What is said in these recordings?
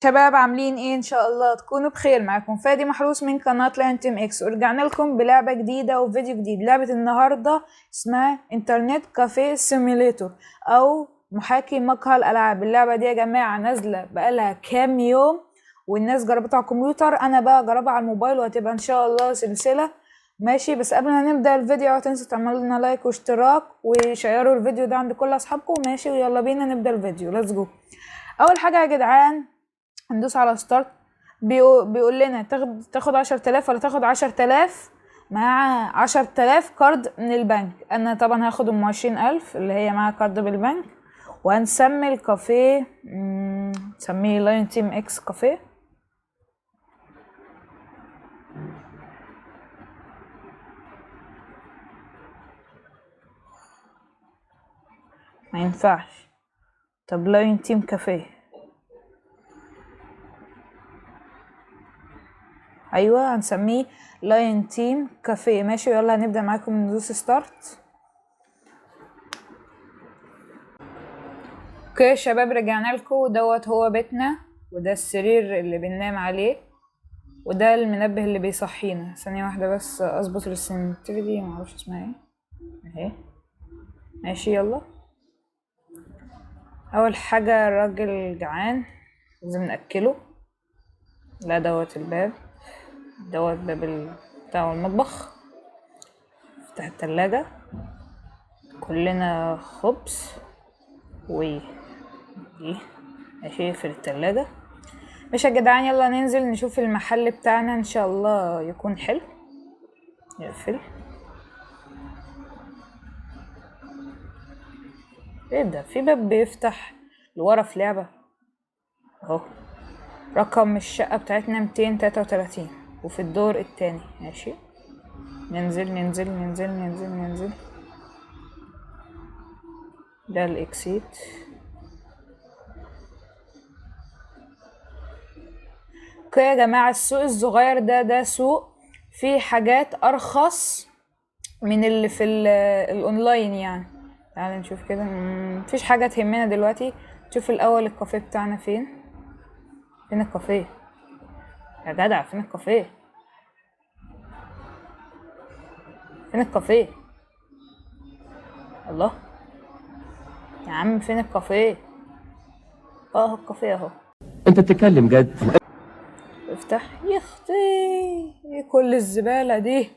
شباب عاملين ايه؟ ان شاء الله تكونوا بخير. معاكم فادي محروس من قناة لاين تيم اكس، ورجعنا لكم بلعبة جديدة وفيديو جديد. لعبة النهاردة اسمها انترنت كافيه سيميليتور او محاكي مقهى الالعاب. اللعبة دي يا جماعة نازلة بقالها كام يوم والناس جربتها على الكمبيوتر، انا بقى جربها على الموبايل وهتبقى ان شاء الله سلسلة. ماشي، بس قبل ما نبدأ الفيديو اوعوا تنسوا تعملوا لنا لايك واشتراك وشيروا الفيديو ده عند كل اصحابكم. ماشي، ويلا بينا نبدأ الفيديو. ليتس جو. اول حاجة يا جدعان هندوس على ستارت. بيقول لنا تاخد 10,000 ولا تاخد 10,000 مع 10,000 كارد من البنك. انا طبعا هاخد 20,000 اللي هي معاها كارد بالبنك. وهنسمي الكافيه نسميه لاين تيم اكس كافيه. ما ينفعش. طب لاين تيم كافيه، ايوه هنسميه لاين تيم كافيه. ماشي، يلا هنبدأ معاكم. ندوس ستارت. اوكي يا شباب، رجعنا لكم. دوت هو بيتنا، وده السرير اللي بننام عليه، وده المنبه اللي بيصحينا. ثانية واحدة بس اظبط السنسيتيفيتي، معرفش اسمها ايه اهي. ماشي يلا. اول حاجة الراجل جعان لازم نأكله. لا دوت الباب، دوت باب بتاع المطبخ. افتح التلاجة، كلنا خبز و دي. ماشي في التلاجة. ماشي يا جدعان، يلا ننزل نشوف المحل بتاعنا، ان شاء الله يكون حلو. يقفل. ايه ده؟ في باب بيفتح لورا في لعبة اهو. رقم الشقة بتاعتنا 233 وفي الدور التاني. ماشي، ننزل ننزل ننزل ننزل ننزل. ده الاكسيت. اوكي يا جماعة، السوق الصغير ده سوق فيه حاجات ارخص من اللي في الاونلاين يعني. تعالى نشوف كده. مفيش حاجة تهمنا دلوقتي. نشوف الاول الكافيه بتاعنا فين. فين الكافيه يا جدع؟ فين الكافيه؟ فين الكافيه؟ الله يا عم، فين الكافيه؟ الكافيه اهو. انت بتتكلم جد؟ افتح يا اختي. ايه كل الزبالة دي؟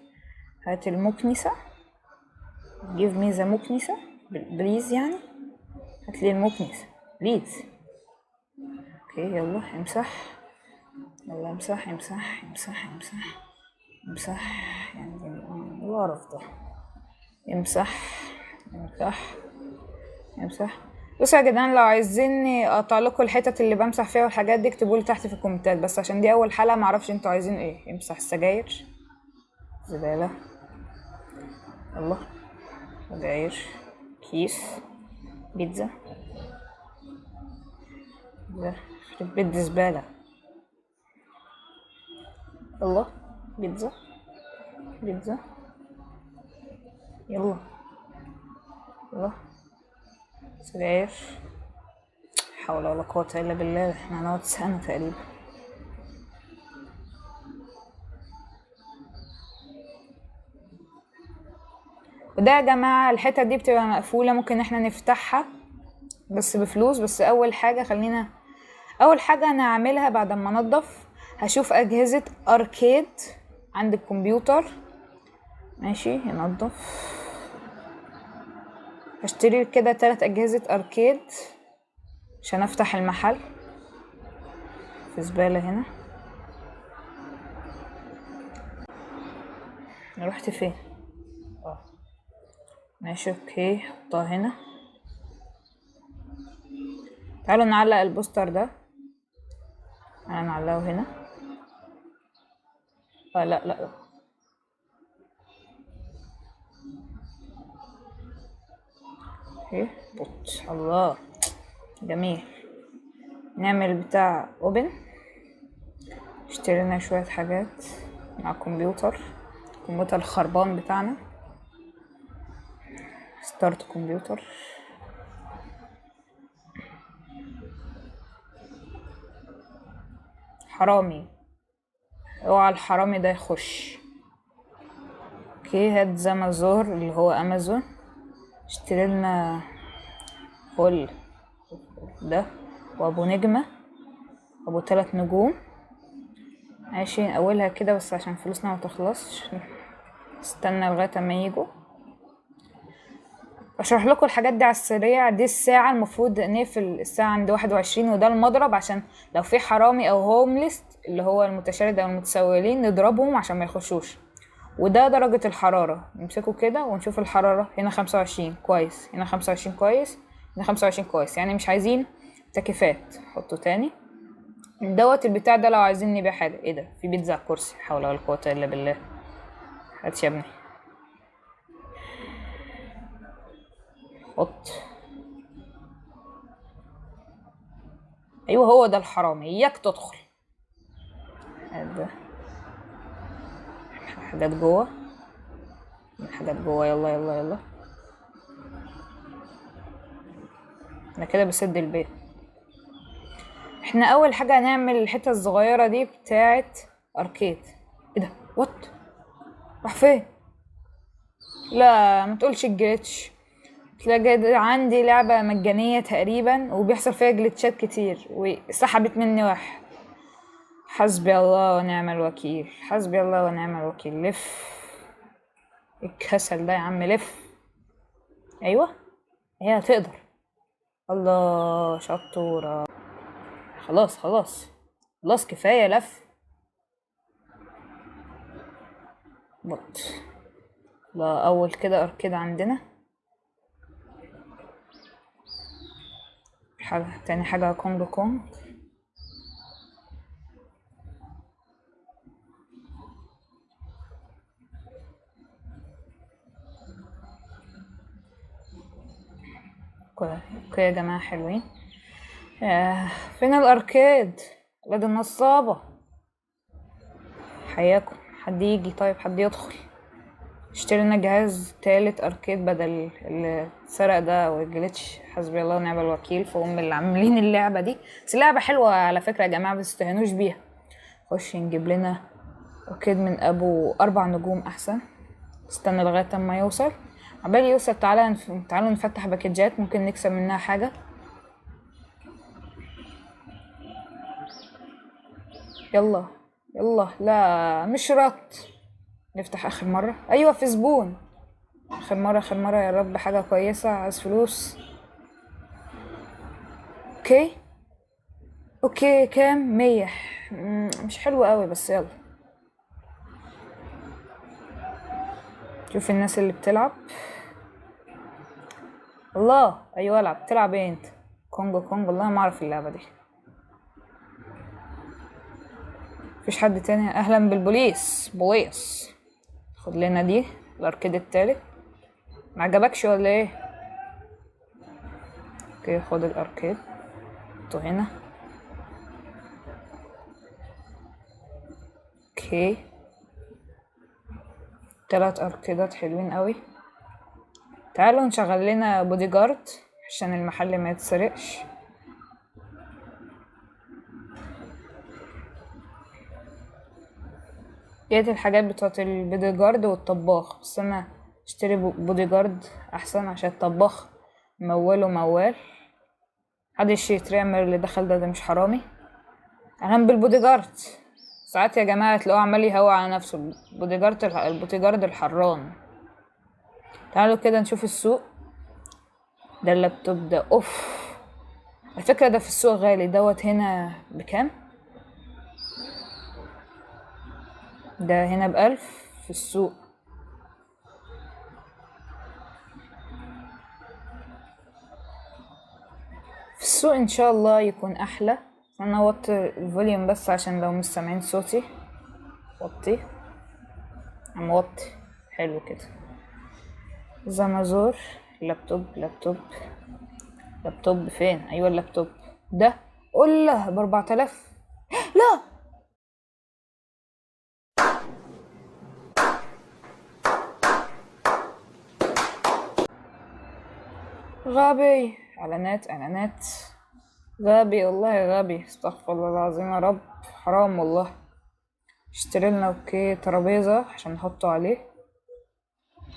هات المكنسة. جيب ميزة مكنسة بليز يعني. هات لي المكنسة بليز. اوكي يلا امسح. يلا امسح امسح امسح امسح امسح. يعني القرف ده. امسح امسح امسح. بصوا يا جدعان، لو عايزين اقطع لكم الحتت اللي بمسح فيها والحاجات دي اكتبوا لي تحت في الكومنتات، بس عشان دي اول حلقه معرفش انتوا عايزين ايه. امسح السجاير، زباله. الله، سجاير، كيس، بيتزا. ده يخرب بيت دي زباله. الله، بيتزا بيتزا. يلا يلا. سجاير. حول ولا قوه الا بالله، احنا هنقعد سنه تقريبا. وده يا جماعة الحتة دي بتبقى مقفولة، ممكن احنا نفتحها بس بفلوس. بس اول حاجة انا هعملها بعد ما انضف، هشوف اجهزة اركيد عند الكمبيوتر. ماشي ينضف. هشتري كده 3 اجهزة اركيد عشان افتح المحل. في زبالة هنا. رحت فين؟ ماشي اوكي، حطها هنا. تعالوا نعلق البوستر ده. انا نعلقه هنا. لا لا لا. ايه بوت. الله جميل. نعمل بتاع اوبن. اشترينا شوية حاجات مع الكمبيوتر الخربان بتاعنا. ستارت كمبيوتر. حرامي، اوعى الحرامي ده يخش. اوكي، هات زمازور اللي هو امازون، اشتري لنا فل ده وابو نجمة، ابو 3 نجوم. ماشي، اولها كده بس عشان فلوسنا ما تخلصش، استنى لغاية اما يجوا اشرح لكم الحاجات دي على السريع. دي الساعة، المفروض نقفل الساعة عند 21، وده المضرب عشان لو في حرامي او هومليست اللي هو المتشرد او المتسولين نضربهم عشان ما يخشوش. وده درجة الحرارة، نمسكه كده ونشوف الحرارة. هنا 25 كويس، هنا 25 كويس، هنا 25 كويس، يعني مش عايزين تكييفات. حطه تاني. دوت البتاع ده لو عايزين نبيع حاجة. ايه ده؟ في بيتزا على الكرسي، حول ولا قوة الا بالله. هات يا ابني، حط. ايوه هو ده الحرامي، اياك تدخل. هذا حاجات جوه، حاجات جوه، يلا يلا يلا. انا كده بسد البيت. احنا اول حاجة هنعمل الحتة الصغيرة دي بتاعت اركيد. ايه ده؟ وات؟ راح فين؟ لا ما تقولش الجليتش. تلاقي عندي لعبة مجانية تقريبا وبيحصل فيها جليتشات كتير وسحبت مني واحد. حسبي الله ونعم الوكيل، حسبي الله ونعم الوكيل. لف. الكسل ده يا عم، لف. ايوه هي هتقدر. الله شطورة. خلاص خلاص خلاص، كفاية لف. بط. لا اول كده اركيد عندنا. حاجة تاني، حاجة كونج كونج. اوكي يا جماعة حلوين. فين الاركيد؟ ولاد النصابة، حياكم. حد يجي طيب، حد يدخل اشتري لنا جهاز تالت اركيد بدل اللي اتسرق ده والجليتش. حسبي الله ونعم الوكيل في اللي عاملين اللعبة دي. بس لعبة حلوة على فكرة يا جماعة، متستهنوش بيها. خش نجيب لنا اركيد من ابو 4 نجوم احسن. استنى لغاية اما يوصل. عبال يوصل تعالوا نفتح باكجات ممكن نكسب منها حاجة. يلا يلا. لا مش رط. نفتح اخر مرة. ايوه في زبون. اخر مرة اخر مرة يا رب حاجة كويسة. عايز فلوس. اوكي اوكي كام؟ 100. مش حلو قوي بس يلا. شوف الناس اللي بتلعب. الله ايوه العب. تلعب ايه انت؟ كونجو كونج؟ والله ما اعرف اللعبة دي. مفيش حد تاني؟ اهلا بالبوليس بوليس. خد لنا دي الاركيد التالت. ما عجبكش ولا ايه؟ اوكي خد الاركيد، حطه هنا. اوكي 3 اركيدات حلوين قوي. تعالوا نشغل لنا بودي جارد عشان المحل ما يتسرقش. ديت الحاجات بتاعت البودي جارد والطباخ، بس انا اشتري بودي جارد احسن عشان الطباخ موال وموال. محدش يترمر اللي دخل ده مش حرامي. اهم بالبودي جارد. ساعات يا جماعة تلاقوه عمال يهوى على نفسه. البودي جارد الحران. تعالوا كده نشوف السوق. ده اللابتوب ده اوف. الفكرة ده في السوق غالي. دوت هنا بكام؟ ده هنا ب1000 في السوق. في السوق ان شاء الله يكون احلى. انا اوطي الفوليوم بس عشان لو مش سامعين صوتي. وطي. عم وطي. حلو كده. زمازور. لابتوب لابتوب لابتوب فين؟ ايوه اللابتوب ده. قله ب4000. لا غبي. اعلانات اعلانات. غبي والله غبي، استغفر الله العظيم يا رب. حرام والله. اشتري لنا اوكي ترابيزة عشان نحطه عليه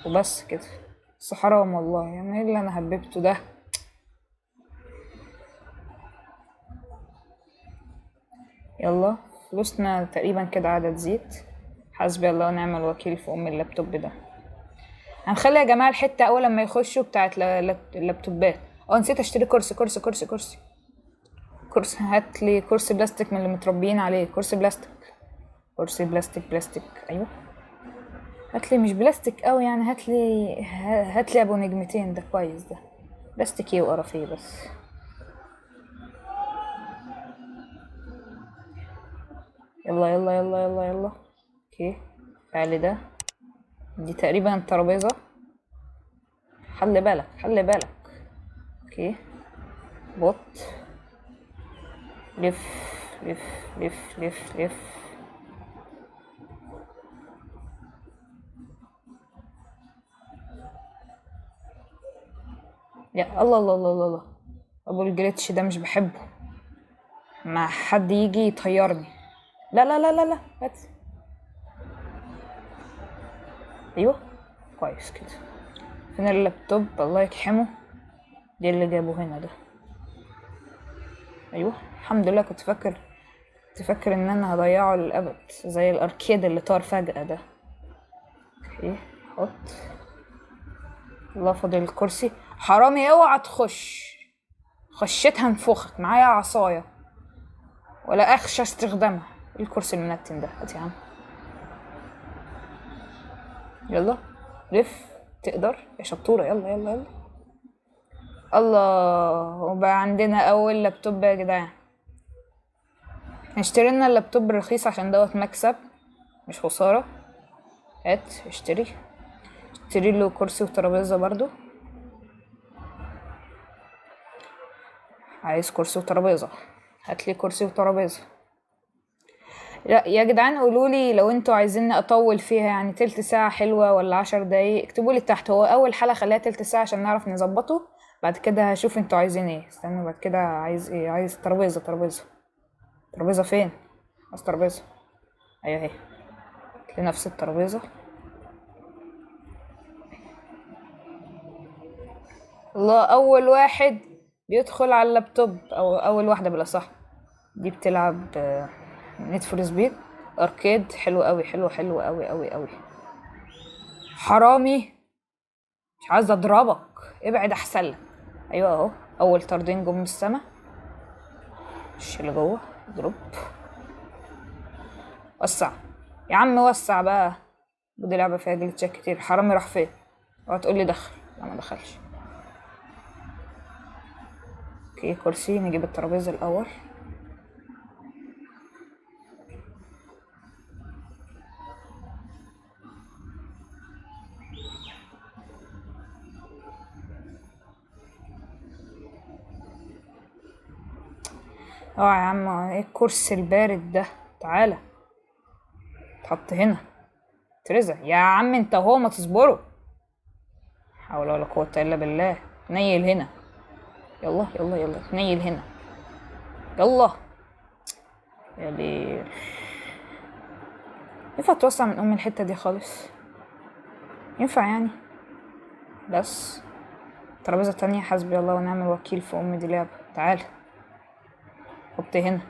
وبس كده. بس حرام والله، يعني ايه اللي انا هببته ده؟ يلا، فلوسنا تقريبا كده قاعدة تزيد. حسبي الله ونعم الوكيل في ام اللابتوب ده. هنخلي يا جماعة الحتة اول لما يخشوا بتاعت اللابتوبات. نسيت اشتري كرسي كرسي كرسي كرسي كرسي. هاتلي كرسي بلاستيك من اللي متربيين عليه. كرسي بلاستيك، كرسي بلاستيك بلاستيك. ايوه، هاتلي مش بلاستيك قوي يعني، هاتلي ابو نجمتين، ده كويس ده. بلاستيكي وقرفيه بس. يلا يلا يلا يلا يلا. اوكي، تعالي ده. دي تقريبا الترابيزة. خلي بالك خلي بالك. اوكي، بط. لف لف لف لف لف. يا الله الله الله الله الله. ابو الجليتش ده مش بحبه، ما حد يجي يطيرني. لا لا لا لا لا، هات. ايوه، كويس كده. فين اللابتوب؟ الله يكحمه. دي اللي جابه هنا ده. ايوه، الحمد لله. كنت فاكر ان انا هضيعه للابد زي الاركيد اللي طار فجأة ده. اوكي، حط. الله، فاضل الكرسي. حرامي اوعى تخش. خشيت هنفخك معايا عصاية ولا اخشى استخدامها. الكرسي المنتن ده، هات يا عم. يلا لف. تقدر يا شطورة، يلا يلا يلا. الله، وبقى عندنا اول لابتوب يا جدعان. نشتري لنا اللابتوب الرخيص عشان دوت مكسب مش خسارة. هات اشتري له كرسي وترابيزة برضو. عايز كرسي وترابيزة، هاتلي كرسي وترابيزة. لا يا جدعان، قولولي لو انتوا عايزيني اطول فيها، يعني تلت ساعة حلوة ولا 10 دقايق، اكتبولي تحت. هو اول حلقة خليها تلت ساعة عشان نعرف نظبطه. بعد كده هشوف انتوا عايزين ايه. استنوا، بعد كده عايز ايه؟ عايز ترابيزة. ترابيزة فين؟ عايز ترابيزة. ايوه اهي، لنفس الترابيزة. الله، اول واحد بيدخل على اللابتوب، او اول واحدة بالاصح. دي بتلعب نيد فور سبيد اركيد. حلو قوي، حلو حلو قوي قوي قوي. حرامي، مش عايز اضربك، ابعد احسن لك. ايوه اهو، اول طردين جم من السما. مش اللي جوه. اضرب. وسع يا عم، وسع بقى. بدي لعبة فيها جلتشات كتير. حرامي راح فين؟ اوعى تقول لي دخل. لا، ما دخلش. اوكي، كرسي. نجيب الترابيزة الاول. يا عم، ايه الكرسي البارد ده؟ تعالى، تحط هنا. ترزع يا عم انت وهو، ما تصبروا. حول ولا قوة الا بالله. نيل هنا. يلا يلا يلا، نيل هنا. يلا يا ليل. ينفع توسع من الحتة دي خالص؟ ينفع يعني؟ بس ترابيزة تانية. حسبي الله ونعم الوكيل في دي لعبة. تعال حط هنا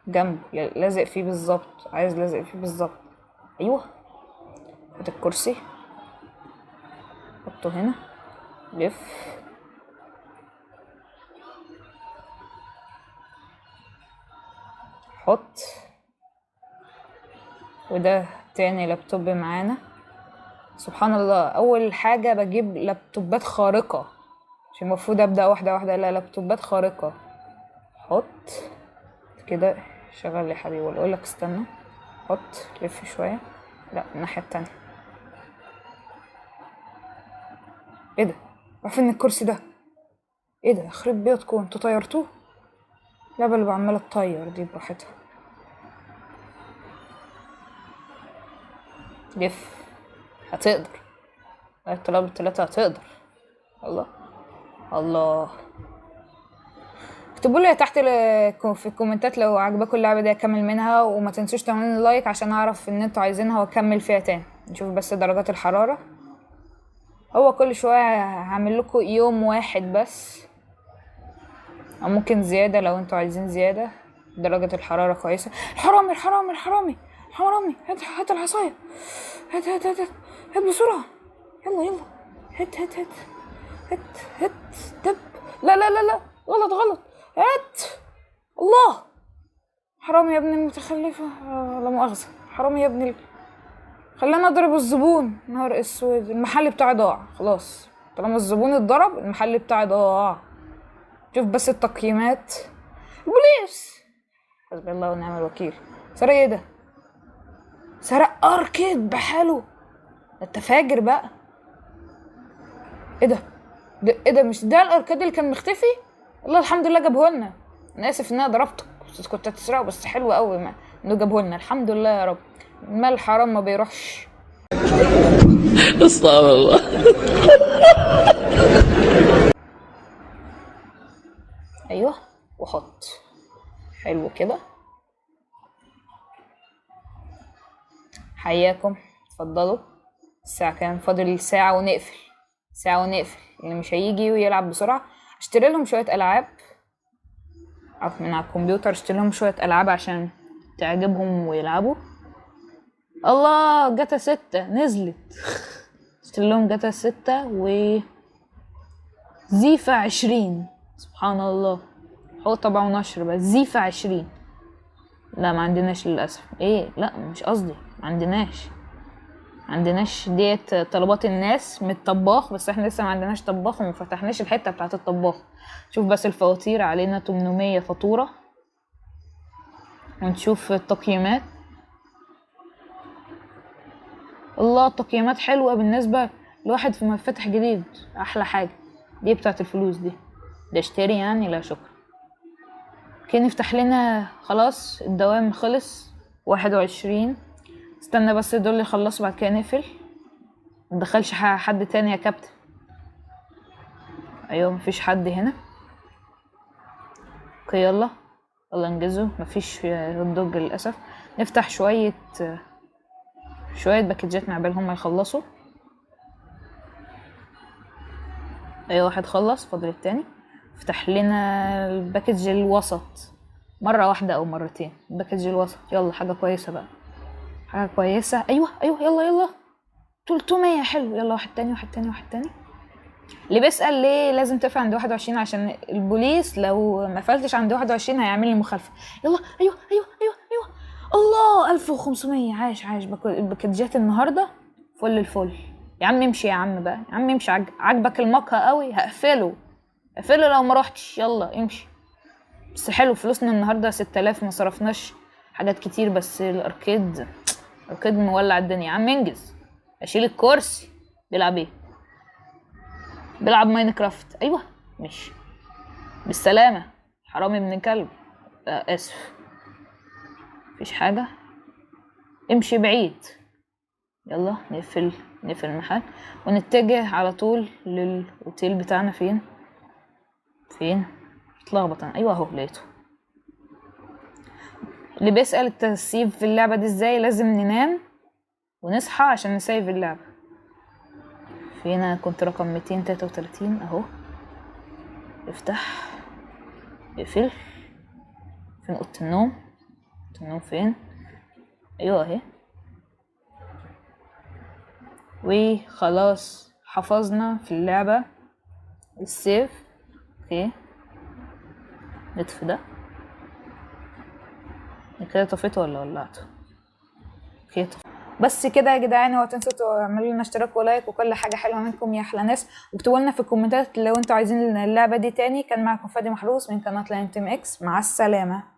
جنب، لازق فيه بالظبط. عايز لازق فيه بالظبط. ايوه، هات الكرسي حطه هنا. لف. حط. وده تاني لابتوب معانا. سبحان الله، اول حاجة بجيب لابتوبات خارقة، مش المفروض ابدأ واحدة واحدة، لا، لابتوبات خارقة. حط كده. شغل يا حبيبي ولا اقولك استنى. حط، لف شوية. لا، الناحية التانية. ايه ده؟ راح فين الكرسي ده؟ ايه ده؟ يخرب بيتكم، انتوا طيرتوه. اللعبة اللي بعملة تطير دي براحتها. لف. هتقدر. طلب 3 هتقدر. الله الله. اكتبوا لي تحت في الكومنتات لو عجبكم اللعبه دي اكمل منها، وما تنسوش تعملوا لايك عشان اعرف ان انتوا عايزينها واكمل فيها تاني. نشوف بس درجات الحراره. هو كل شويه هعمل لكم يوم واحد بس، او ممكن زياده لو انتوا عايزين زياده. درجه الحراره كويسه. الحرامي الحرامي الحرامي الحرامي، هات العصايه، هات بسرعه، يلا هات دب. لا غلط، هات. الله، حرامي يا ابن المتخلفة. لا مؤاخذة، حرامي يا ابن خلاني اضرب الزبون. نهار اسود، المحل بتاعي ضاع خلاص. طالما الزبون اتضرب المحل بتاعي ضاع. شوف بس التقييمات. البوليس، حسبي الله ونعم الوكيل. سرق ايه ده؟ سرق اركيد بحاله. انت فاجر بقى. ايه ده مش ده الاركيد اللي كان مختفي؟ والله الحمد لله جابه لنا. انا اسف ان انا ضربتك، بس كنت هتسرقه، بس حلو قوي ما انه جابه لنا. الحمد لله يا رب، المال الحرام ما بيروحش. استغفر الله. ايوه، وحط حلو كده. حياكم، اتفضلوا. الساعة كام؟ فاضل ساعة ونقفل. اللي مش هيجي ويلعب بسرعة اشتري لهم شوية ألعاب من على الكمبيوتر. اشتري لهم شوية ألعاب عشان تعجبهم ويلعبوا. الله، جاتا 6 نزلت. اشتري لهم جاتا 6 و زيفا 20. سبحان الله، هو طبعا ونشر بس زيفا 20. لا ما عندناش للأسف. ايه، لا مش قصدي، ما عندناش ديت طلبات الناس من الطباخ، بس احنا لسه ما عندناش طباخ وما فتحناش الحته بتاعه الطباخ. شوف بس الفواتير، علينا 800 فاتوره. ونشوف التقييمات. الله، التقييمات حلوه بالنسبه لواحد في مفتح جديد. احلى حاجه دي بتاعه الفلوس دي. ده اشتري يعني؟ لا شكرا. كان يفتح لنا خلاص، الدوام خلص 21. استنى بس دول يخلصوا بعد كده نقفل. مدخلش حد تاني يا كابتن. ايوه مفيش حد هنا. اوكي يلا انجزوا. مفيش هوت دوج للاسف. نفتح شويه باكجات مع بالهم ما يخلصوا. ايوه واحد خلص، فاضل التاني. افتح لنا الباكج الوسط مره واحده او مرتين. الباكج الوسط يلا، حاجه كويسه بقى، حاجه كويسه. ايوه يلا 300. حلو، يلا واحد تاني. اللي بيسأل ليه لازم تقفل عند 21 عشان البوليس لو ما قفلتش عند 21 هيعمل لي مخالفة. يلا ايوه. الله 1500. عاش الباكجات النهارده فل الفل. يا عم امشي، يا عم بقى، يا عم امشي. عجبك المقهى قوي، هقفله لو ما رحتش. يلا امشي. بس حلو فلوسنا النهارده 6000. ما صرفناش حاجات كتير، بس الاركيد مولع الدنيا. يا عم انجز. اشيل الكرسي. بيلعب ايه؟ بيلعب ماينكرافت. ايوه ماشي بالسلامة حرامي ابن كلب. اسف، مفيش حاجة. امشي بعيد. يلا نقفل المحل ونتجه على طول للاوتيل بتاعنا. فين اتلخبط انا. ايوه اهو لقيته. اللي بيسأل التسييف في اللعبة دي ازاي، لازم ننام ونصحى عشان نسيف اللعبة. فينا كنت رقم 233 اهو. افتح، اقفل. فين اوضه النوم؟ فين؟ ايوه اهي. وخلاص حفظنا في اللعبة السيف. اوكي نطفي ده. كده طفيته ولا ولعته؟ اوكي طفي. بس كده يا جدعان، اوعوا تنسوا تعملوا لنا اشتراك ولايك وكل حاجه حلوه منكم يا احلى ناس. واكتبوا لنا في الكومنتات لو انتوا عايزين اللعبه دي تاني. كان معكم فادي محروس من قناه لاين تيم اكس. مع السلامه.